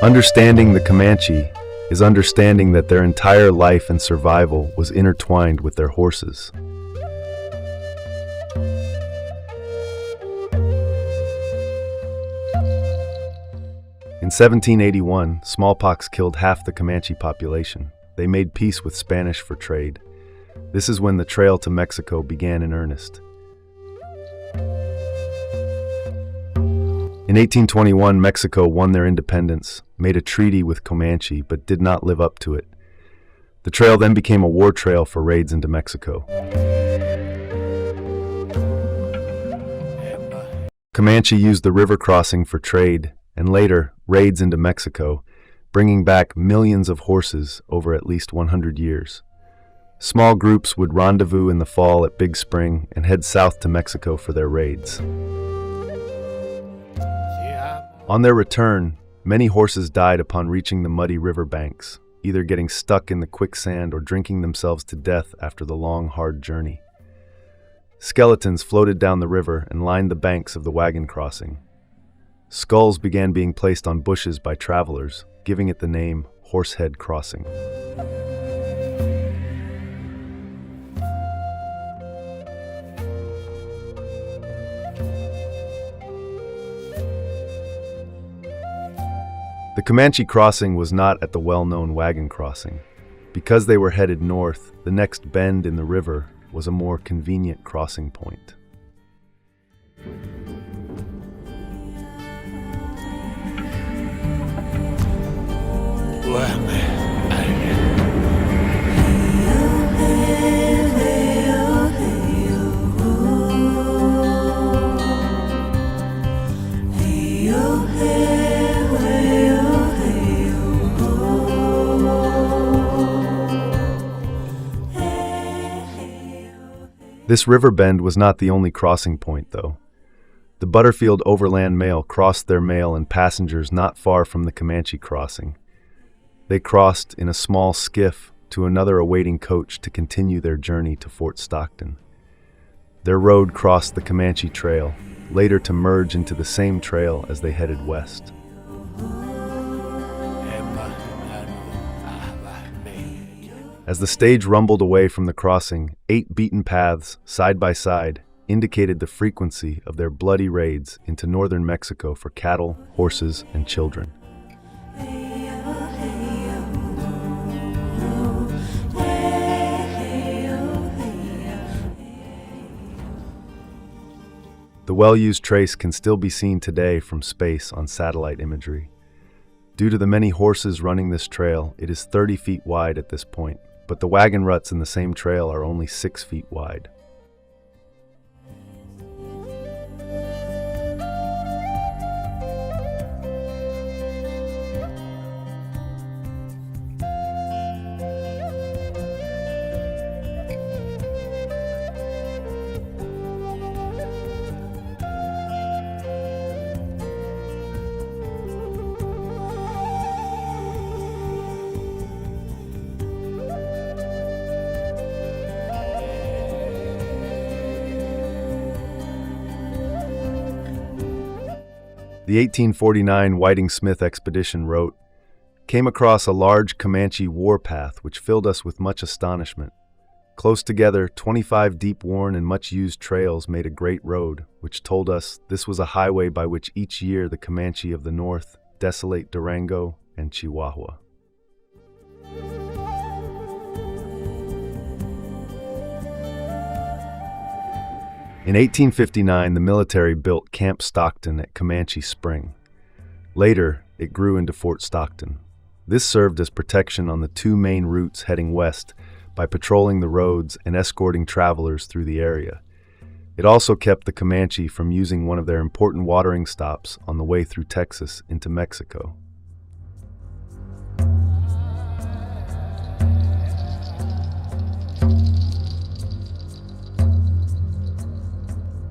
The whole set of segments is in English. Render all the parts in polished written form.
Understanding the Comanche is understanding that their entire life and survival was intertwined with their horses. In 1781, smallpox killed half the Comanche population. They made peace with Spanish for trade. This is when the trail to Mexico began in earnest. In 1821, Mexico won their independence, made a treaty with Comanche, but did not live up to it. The trail then became a war trail for raids into Mexico. Comanche used the river crossing for trade, and later, raids into Mexico, bringing back millions of horses over at least 100 years. Small groups would rendezvous in the fall at Big Spring and head south to Mexico for their raids. On their return, many horses died upon reaching the muddy river banks, either getting stuck in the quicksand or drinking themselves to death after the long, hard journey. Skeletons floated down the river and lined the banks of the wagon crossing. Skulls began being placed on bushes by travelers, giving it the name Horsehead Crossing. The Comanche crossing was not at the well-known wagon crossing. Because they were headed north, the next bend in the river was a more convenient crossing point. This river bend was not the only crossing point, though. The Butterfield Overland Mail crossed their mail and passengers not far from the Comanche crossing. They crossed in a small skiff to another awaiting coach to continue their journey to Fort Stockton. Their road crossed the Comanche Trail, later to merge into the same trail as they headed west. As the stage rumbled away from the crossing, 8 beaten paths, side by side, indicated the frequency of their bloody raids into northern Mexico for cattle, horses, and children. The well-used trace can still be seen today from space on satellite imagery. Due to the many horses running this trail, it is 30 feet wide at this point, but the wagon ruts in the same trail are only 6 feet wide. The 1849 Whiting-Smith expedition wrote, "Came across a large Comanche warpath which filled us with much astonishment. Close together, 25 deep-worn and much-used trails made a great road, which told us this was a highway by which each year the Comanche of the north desolate Durango and Chihuahua." In 1859, the military built Camp Stockton at Comanche Spring. Later, it grew into Fort Stockton. This served as protection on the 2 main routes heading west by patrolling the roads and escorting travelers through the area. It also kept the Comanche from using one of their important watering stops on the way through Texas into Mexico.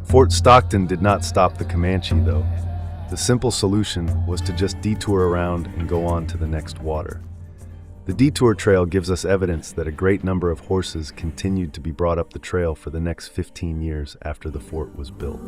Fort Stockton did not stop the Comanche, though. The simple solution was to just detour around and go on to the next water. The detour trail gives us evidence that a great number of horses continued to be brought up the trail for the next 15 years after the fort was built.